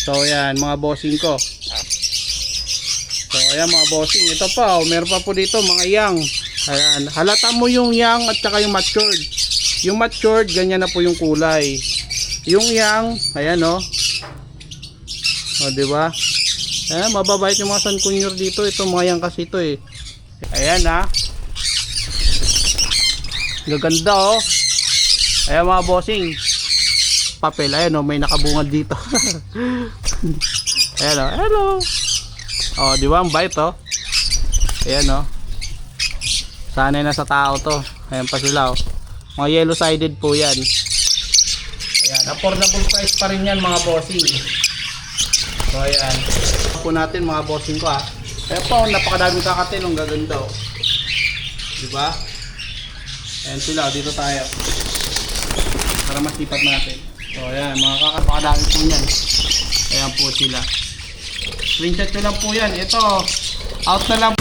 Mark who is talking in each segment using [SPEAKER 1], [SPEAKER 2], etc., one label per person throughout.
[SPEAKER 1] So yan mga bossing ko. So ayan mga bossing, ito pa meron pa po dito mga yang. Ayan, halata mo yung yang at saka yung matured. Yung matured, ganyan na po yung kulay. Yung yang, ayan o. O diba? Ayan, mababait yung mga sunkunyor dito. Ito mga yang kasi ito eh. Ayan ha. Gaganda o. Ayan mga bossing. Papel, ayan o, may nakabungad dito. Ayan o, hello. O diba, ang bait o. Ayan o. Sanay na sa tao to. Ayan pa sila o. Mga yellow sided po yan. Ayan, affordable price pa rin yan mga bossing. So ayan. Po natin mga bossing ko ha. Ayan po, napakadaming kakatil. Ang gaganda o. Diba? Ayan sila, dito tayo. Para masipat natin. So ayan, mga kakapakadami po yan. Ayan po sila. Screenshot ko lang po yan. Ito, out na lang.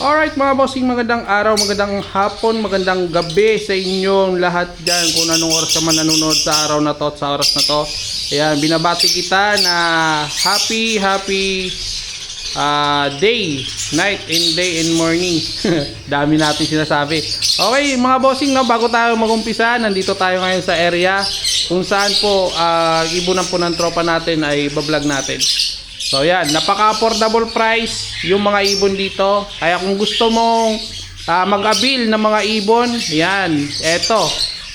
[SPEAKER 1] Alright mga bossing, magandang araw, magandang hapon, magandang gabi sa inyong lahat dyan. Kung anong oras ka man nanonood sa araw na to at sa oras na to. Ayan, binabati kita na happy day, night and day and morning. Dami natin sinasabi. Okay mga bossing, no, bago tayo magumpisa, nandito tayo ngayon sa area kung saan po ibunan po ng tropa natin ay bablog natin. So yan, napaka-affordable price yung mga ibon dito. Kaya kung gusto mong mag-avail ng mga ibon, yan, eto.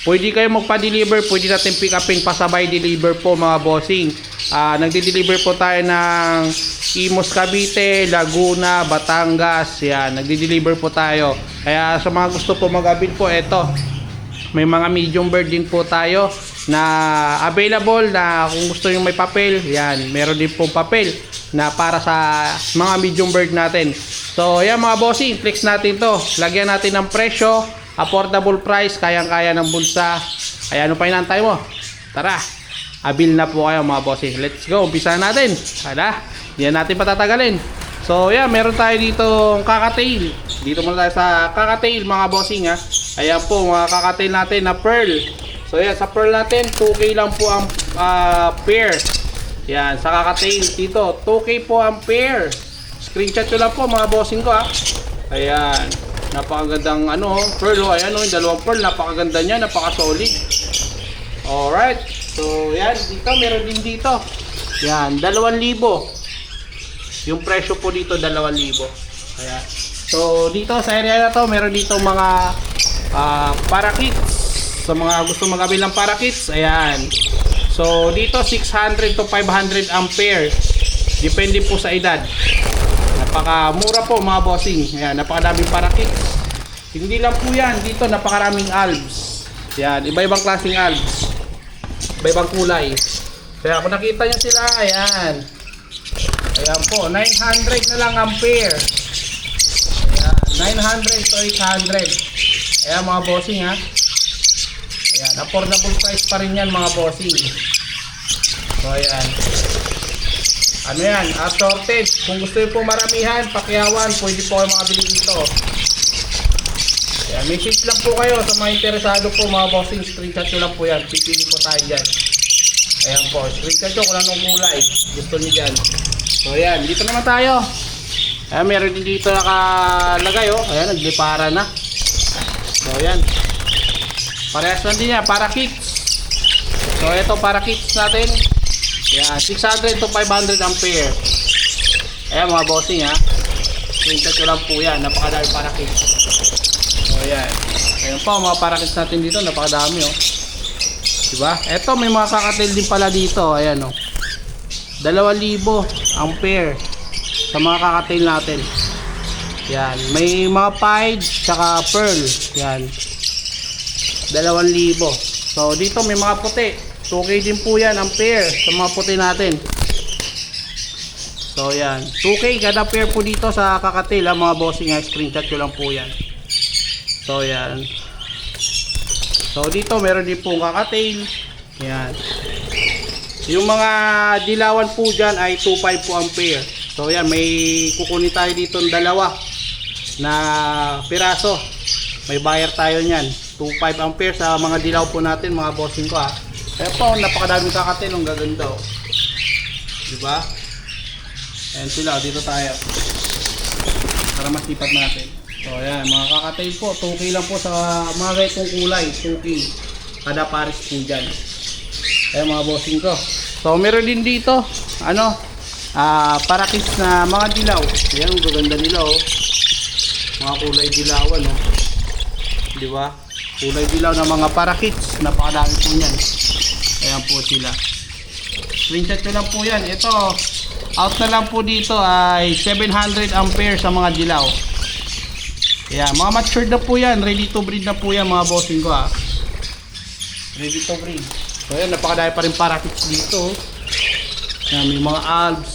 [SPEAKER 1] Pwede kayo magpa-deliver, pwede natin pick upin pasabay deliver po mga bossing. Nagde-deliver po tayo ng Imus Cavite, Laguna, Batangas, yan. Nagde-deliver po tayo. Kaya sa mga gusto po mag-avail po, eto. May mga medium bird din po tayo na available na kung gusto yung may papel, yan, meron din po papel na para sa mga medium bird natin. So yan mga bossing, flex natin to, lagyan natin ng presyo, affordable price, kayang-kaya ng bulsa. Kaya ano pa inantay mo? Tara, avail na po kayo mga bossing. Let's go, umpisa natin. Hala, hindi natin patatagalin. So yan, meron tayo dito kakatail. Dito muna tayo sa kakatail mga bossing ha. Ayan po mga kakatail natin na pearl. So yan, sa pearl natin 2K lang po ang pair. Yan, sa kakatail dito 2K po ang pair. Screenshot ko lang po mga bossing ko ha. Ayan, napakagandang pearl o. Ayan o, yung dalawang pearl, napakaganda niya, napaka-solid. Alright, so yan, dito meron din dito. Yan, 2,000. Yung presyo po dito 2,000. Ayan. So dito sa area na to, meron dito mga parakeets. Sa mga gusto mag-avail ng parakeets, ayan. So dito 600 to 500 ampere. Depende po sa edad. Napakamura po mga bossing. Ayan, napakadaming parakeets. Hindi lang po yan, dito napakaraming albs. Ayan, iba-ibang klaseng albs. Iba-ibang kulay. Kaya kung nakita nyo sila, ayan. Ayan po, 900 na lang ampere. Ayan, 900 to 800. Ayan mga bossing ha. Ayan, affordable price pa rin yan mga bossing. So ayan. Ano yan, assorted. Kung gusto nyo pong maramihan, pakyawan, pwede po kayo makabili dito. Ayan, message lang po kayo sa mga interesado po mga bossing. Screenshot nyo lang po yan, pipili po tayo dyan. Ayan po, screenshot nyo kung anong kulay gusto nyo dyan. So ayan, dito naman tayo. Ayan, meron din dito nakalagay oh. Ayan, naglipara na. So ayan, parehas lang din yan, parakeets. So ito parakeets natin. Ayan, 600 to 500 ampere. Ayan mga bossing ha. Screenshot ko lang po yan, napakadami parakeets. So ayan, ayan po mga parakeets natin dito, napakadami oh. Diba? Ito may mga kakatil din pala dito. Ayan oh, 2,000 ampere sa mga kakatil natin. Yan, may mga pied tsaka pearl. Yan, 2,000. So dito may mga puti, 2K din po yan ang pair sa mga puti natin. So yan, 2K kada pair po dito sa kakatil ha, mga bossing ha. Screenshot ko lang po yan. So yan. So dito meron din pong kakatail. Yan. Yung mga dilawan po dyan ay 2.5 po ang pair. So yan, may kukunin tayo dito ng dalawa na piraso. May buyer tayo nyan. 2.5 ampere sa mga dilaw po natin mga bossing ko ha. Kaya po, napakadaming kakatil. Ang gaganda oh. Diba? Ayan sila, dito tayo. Para masipat natin. So ayan, mga kakatil po. 2K lang po sa mga ganitong kulay. 2K. Kada pares po dyan. Ayan mga bossing ko. So meron din dito, ano, parakis na mga dilaw. Ayan, ang gaganda nila oh. Mga kulay dilawan oh. Diba? Kulay dilaw na mga parakits. Napakadami po yan. Ayan po sila. Screenshot ko lang po yan. Ito, out na lang po dito ay 700 ampere sa mga dilaw. Ayan, mga matured na po yan. Ready to breed na po yan mga bossing ko ha. Ready to breed. So ayan, napakadami pa rin parakits dito. Ayan, may mga albs.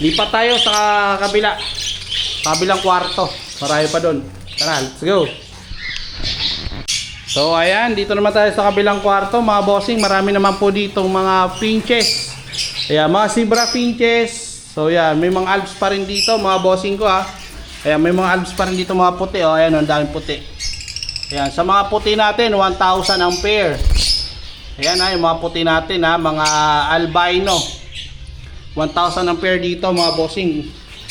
[SPEAKER 1] Lipat tayo sa kabila. Kabilang kwarto. Marami pa doon. Tara, let's go. So ayan, dito naman tayo sa kabilang kwarto mga bossing. Marami naman po ditong mga finches. Ayan, mga zebra finches. So ayan, may mga albs pa rin dito mga bossing ko ha. Ayan, may mga albs pa rin dito mga puti. O ayan, ang daming puti. Ayan, sa mga puti natin 1,000 ampere. Ayan ha, yung mga puti natin ha, mga albino. 1,000 ampere dito mga bossing.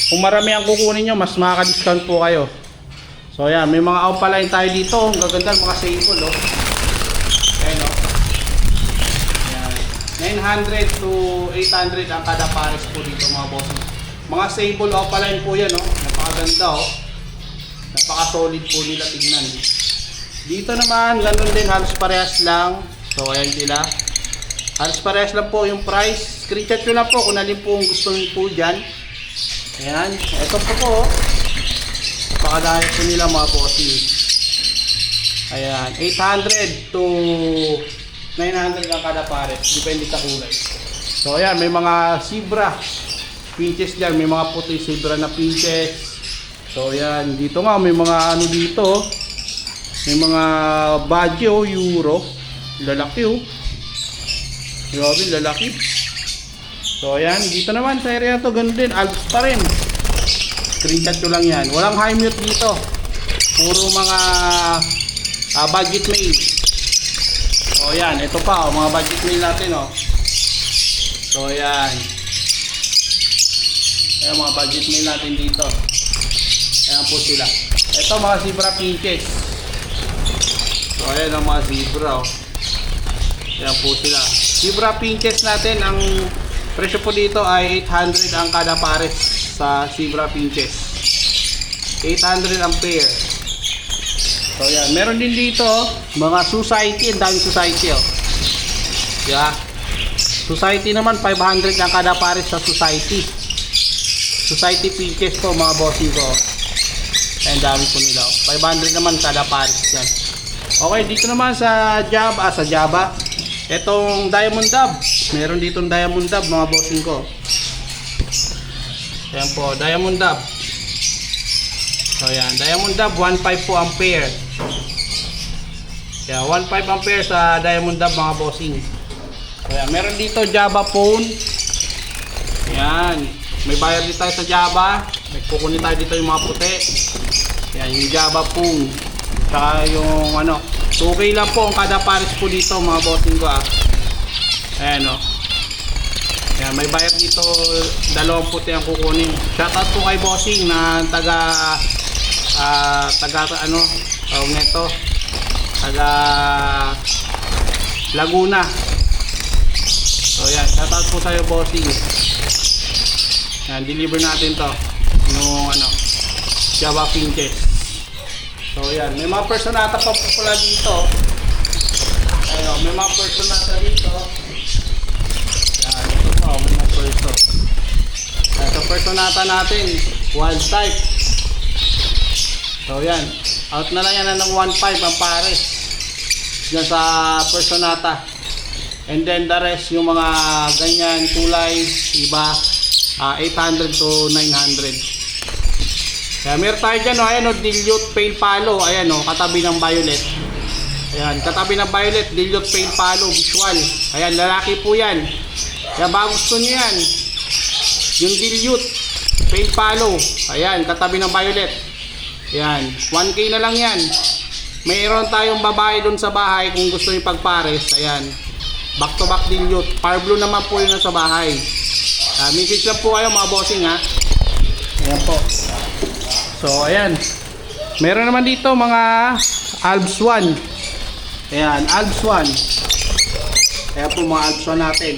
[SPEAKER 1] Kung marami ang kukunin nyo, mas makaka-discount po kayo. So ayan, may mga opaline tayo dito. Ang gaganda, mga sable oh. Ayan oh. Ayan. 900 to 800 ang kada pares po dito mga bossing. Mga sable opaline po yan oh. Napakaganda oh. Napaka-solid po nila tignan. Dito naman, ganun din, halos parehas lang. So ayan sila. Halos parehas lang po yung price. Screenshot nyo lang po kung alin po ang gusto nyo po dyan. Ayan, ito po. Pakadahil po nila mga bossing. Ayan, 800 to 900 lang kada pares. Depende sa kulay. So ayan, may mga zebra pinches dyan. May mga puti zebra na pinches. So ayan, dito nga may mga ano dito. May mga Baguio, Euro. Lalaki oh. Grabe, lalaki. So ayan, dito naman sa area to, ganun din, albs pa rin. Screenshot ko lang yan. Walang high mute dito. Puro mga budget mail. So ayan, ito pa oh, mga budget mail natin oh. So ayan. Ayan mga budget mail natin dito. Ayan po sila. Ito mga zebra pinches. So ayan ang mga zebra oh. Ayan po sila. Zebra pinches natin, ang presyo po dito ay 800 ang kada pares sa zebra pinches. 800 ampere. So yan, meron din dito mga society, ang daming society oh. Yeah. Society naman 500 ang kada pares sa society. Society pinches po mga bossing ko. Ang dami po nila oh. 500 naman kada pares yan. Okay, dito naman sa Java. Etong Diamond Dove. Meron ditong Diamond Dove mga bossing ko. Ayan po, Diamond Dove. So yan, Diamond Dove 1.5 po ampere. Yeah, 1.5 ampere sa Diamond Dove mga bossing. So yan, meron dito Java phone. Yan, may bayar dito tayo sa Java. May kukunin tayo dito yung mga puti. Yan, yung Java phone. Saka yung ano, 2K lang po ang kada pares po dito mga bossing ko ah. Ayan o. Ayan, may bayad dito, dalawang puti ang kukunin. Shoutout po kay bossing na taga ano, tawag nito, taga Laguna. So yan, shoutout po sa'yo bossing. Ayan, deliver natin to yung ano, Java pinches. So yan, may mga personata pa po pala dito. Ayun, may mga personata dito. Yan, ito po, may mga person. Ito personata natin, wild type. So yan, out na lang yan ng 1.5 ang pares. Yan sa personata. And then the rest, yung mga ganyan kulay, iba, 800 to 900. Kaya meron tayo dyan, ayan o, dilute pale palo, ayan o, katabi ng violet. Ayan, katabi ng violet, dilute pale palo, visual. Ayan, lalaki po yan. Kaya baka gusto nyo yan, yung dilute pale palo, ayan, katabi ng violet. Ayan, 1K na lang yan. Mayroon tayong babae dun sa bahay kung gusto nyo pagpares, ayan. Back to back dilute. Power blue naman po yun sa bahay. Message lang po kayo mga bossing ha. Ayan po. So ayan. Meron naman dito mga Alps 1. Ayan, Alps 1. Ayan po mga Alps 1 natin.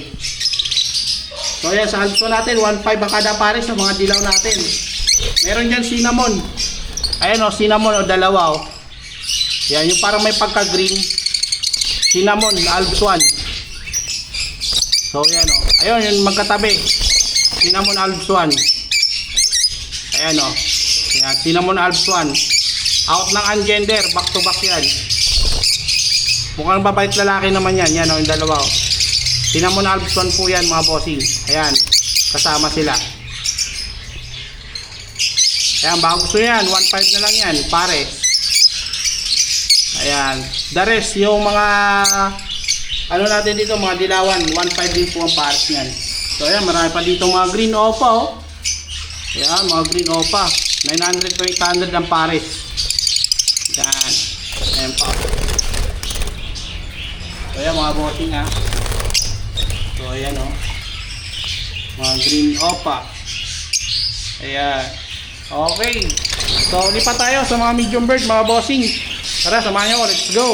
[SPEAKER 1] So ayan, sa Alps 1 natin, 1.5 ang kada pares sa mga dilaw natin. Meron dyan cinnamon. Ayan o, cinnamon o dalawa o. Ayan, yung parang may pagka-green. Cinnamon, Alps 1. So ayan o. Ayun, yung magkatabi. Cinnamon Alps 1. Ayan o. Ayan, cinnamon Alps 1. Out ng ungender, back to back yan. Mukhang babait lalaki naman yan. Yan o, yung dalawa o. Cinnamon Alps 1 po yan mga bossing. Ayan, kasama sila. Ayan, baka gusto yan, 1.5 na lang yan, pare. Ayan, the rest, yung mga ano natin dito, mga dilawan, 1.5 din po ang pares yan. So ayan, marami pa dito mga green opa oh. Ayan, mga green opa, 900 to 800 ang pares. Ayan, ayan pa. So ayan mga bossing ha. So ayan oh. Mga green opa. Ayan. Okay. So lipat tayo sa mga medium bird mga bossing. Tara, samahan niyo ako. Let's go.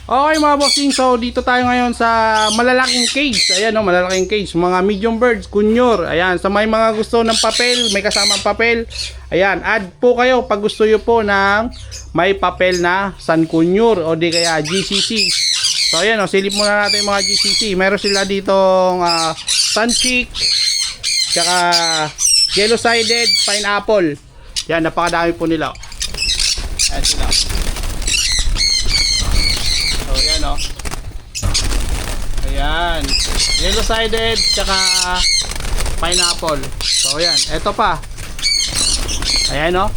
[SPEAKER 1] Okay mga bossing. So dito tayo ngayon sa malalaking cage. Ayan oh, malalaking cage. Mga medium birds, kunyor. Ayan, sa may mga gusto ng papel, may kasamang papel. Ayan, add po kayo pag gusto niyo po ng may papel na San Kunyor o di kaya GCC. So ayan o, silip muna natin yung mga GCC. Meron sila ditong Sunchick, tsaka yellow sided pineapple. Yan, napakadami po nila. Ayan sila. So ayan o. Ayan, yellow sided tsaka pineapple. So ayan, eto pa. Ayan o.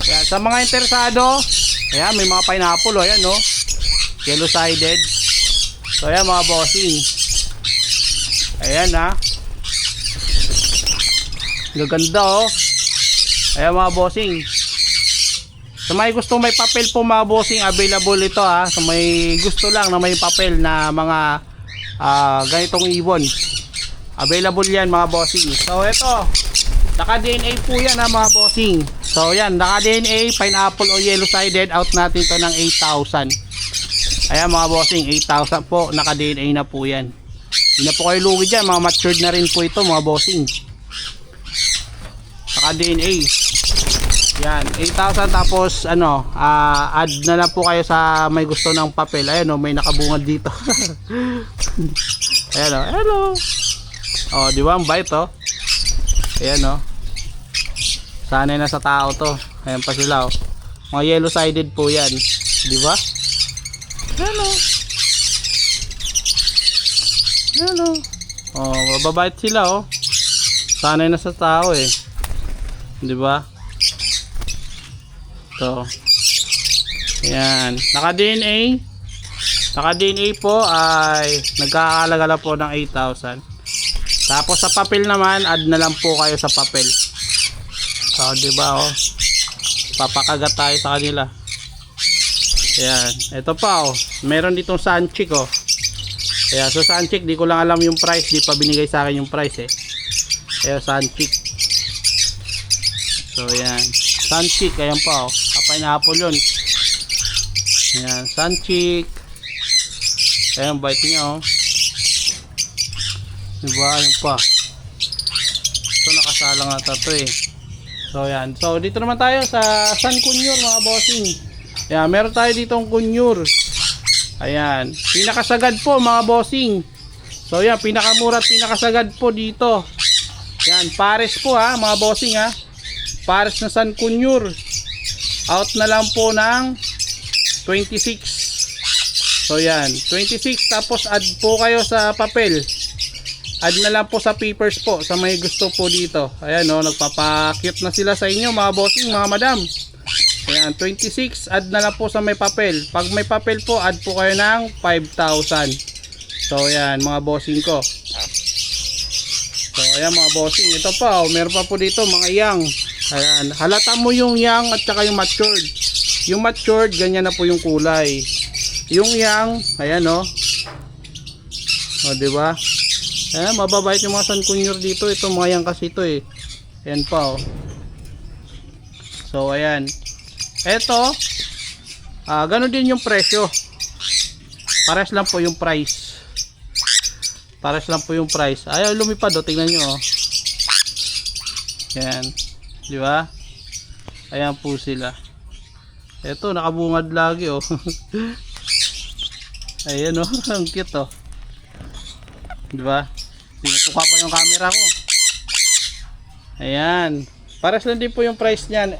[SPEAKER 1] Ayan, sa mga interesado, ayan, may mga pineapple o. Ayan o, yellow sided. So ayan mga bossing. Ayan ha. Gaganda oh. Ayan mga bossing. Sa may gusto may papel po mga bossing, available ito ha. Sa may gusto lang na may papel na mga ganitong ibon, available yan mga bossing. So ito, naka DNA po yan ha mga bossing. So yan, naka DNA, pineapple o yellow sided. Out natin to ng 8,000. Ayan mga bossing, 8,000 po, naka DNA na po yan. Hindi na po kayo lugi dyan, mga matured na rin po ito mga bossing. Naka DNA. Yan, 8,000 tapos ano, add na lang po kayo sa may gusto ng papel. Ayan o, may nakabungad dito. Ayan o, hello. O, di ba ang bite o. Ayan o. Sanay na sa tao to. Ayan pa sila o. Mga yellow sided po yan. Di ba? Hello. Hello. Oh, mababait sila oh. Sanay na sa tao eh. 'Di ba? To. Ayan, naka-DNA. Naka-DNA po ay nagkakahalaga lang po ng 8,000. Tapos sa papel naman, add na lang po kayo sa papel. So, 'di ba oh? Papakagat tayo sa kanila. Ayan, ito pa oh. Meron ditong Sunchick oh. Ayan, so Sunchick, di ko lang alam yung price, di pa binigay sa akin yung price eh. Ayan, Sunchick. So ayan, Sunchick, ayan pa oh. Pineapple yun. Ayan, Sunchick. Ayan, bite niya oh. Diba, ayan pa. Ito nakasalang na to eh. So ayan, so dito naman tayo sa San Kunyor mga bossing. Ayan, meron tayo ditong kunyur. Ayan, pinakasagad po mga bossing. So ayan, pinakamura at pinakasagad po dito. Ayan, pares po ha mga bossing ha. Pares na San Kunyor. Out na lang po ng 26. So ayan, 26 tapos add po kayo sa papel. Add na lang po sa papers po sa may gusto po dito. Ayan o, nagpapakute na sila sa inyo mga bossing, mga madam. Ayan, 26, add na lang po sa may papel. Pag may papel po, add po kayo ng 5,000. So, ayan, mga bossing ko. So, ayan mga bossing. Ito pa, oh, meron pa po dito, mga young. Ayan, halata mo yung young at saka yung matured. Yung matured, ganyan na po yung kulay. Yung yang, ayan oh. O, di ba? Ayan, mababait yung mga San Kunyor dito. Ito mga yang kasi ito eh. Ayan pa oh. So, ayan. Ito, ganun din yung presyo. Pares lang po yung price. Pares lang po yung price. Ayaw lumipad oh, tingnan nyo oh. Ayan. Di ba? Ayan po sila. Ito, nakabungad lagi oh. Ayan oh, ang cute oh. Di ba? Tinutuka pa yung camera ko. Ayan. Pares lang din po yung price niyan.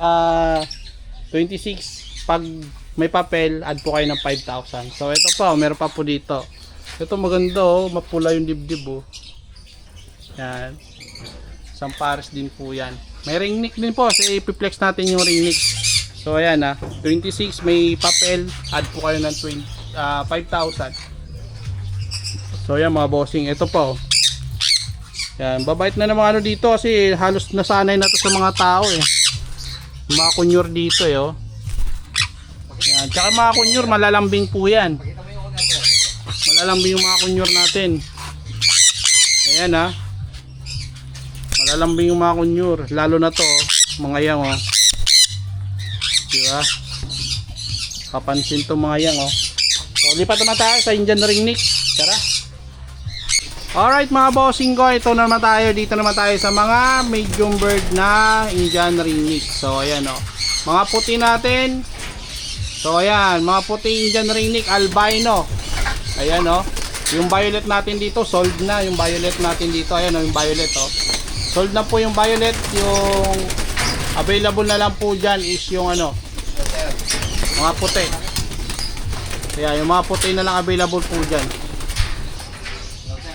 [SPEAKER 1] 26. Pag may papel, add po kayo ng 5,000. So ito pa, meron pa po dito. Ito maganda oh, mapula yung dibdib oh. Yan. Isang pares din po yan. May ring neck din po, kasi ipiplex natin yung ring neck. So ayan 26, may papel, add po kayo ng 5,000. So yan mga bossing, ito po. Yan, babait na ng mga ano dito kasi halos nasanay na to sa mga tao eh. Mga kunyor dito eh oh. Yan, tsaka mga kunyor malalambing po yan. Malalambing yung mga kunyor natin. Ayan malalambing yung mga kunyor, lalo na to oh, mga yang oh. Diba? Kapansin to mga yang oh. So lipat naman tayo sa Indian ring neck. Tara. Alright mga bossing ko, ito naman tayo, dito naman tayo sa mga medium bird na Indian ring neck. So ayan oh. Mga puti natin. So ayan, mga puti Indian ring neck albino. Ayan oh. Yung violet natin dito, sold na yung violet natin dito. Ayan oh, yung violet oh. Sold na po yung violet. Yung available na lang po dyan is yung ano, mga puti. Kaya yung mga puti na lang available po dyan.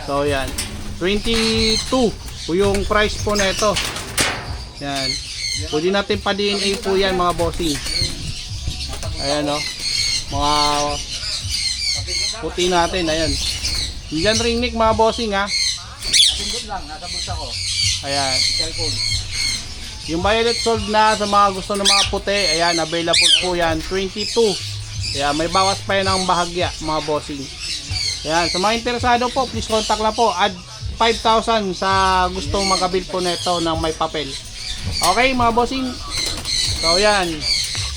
[SPEAKER 1] So yan, 22 po yung price po na ito. Yan, pwede natin pa DNA po yan mga bossing. Ayan o, mga puti natin. Ayan, Indian ring neck mga bossing ha.
[SPEAKER 2] Napindot lang, nasa bulsa ko.
[SPEAKER 1] Ayan,
[SPEAKER 2] Cellphone.
[SPEAKER 1] yung violet sold na sa mga gusto ng mga puti. Ayan, available po yan, 22. Ayan, may bawas pa yan ng bahagya mga bossing. Ayan, sa mga interesado po, please contact lang po. Add 5,000 sa gustong magabil po nito ng may papel. Okay mga bossing. So ayan,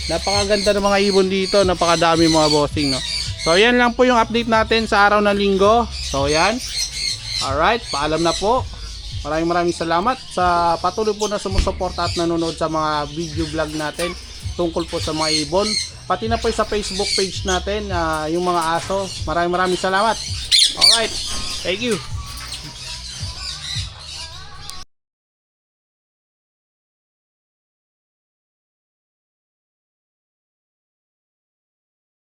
[SPEAKER 1] napakaganda ng mga ibon dito, napakadami mga bossing no. So ayan lang po yung update natin sa araw ng linggo. So ayan. Alright, paalam na po. Maraming salamat sa patuloy po na sumusuporta at nanonood sa mga video vlog natin tungkol po sa mga ibon. Pati na po sa Facebook page natin, yung mga aso. Maraming salamat. Alright, thank you.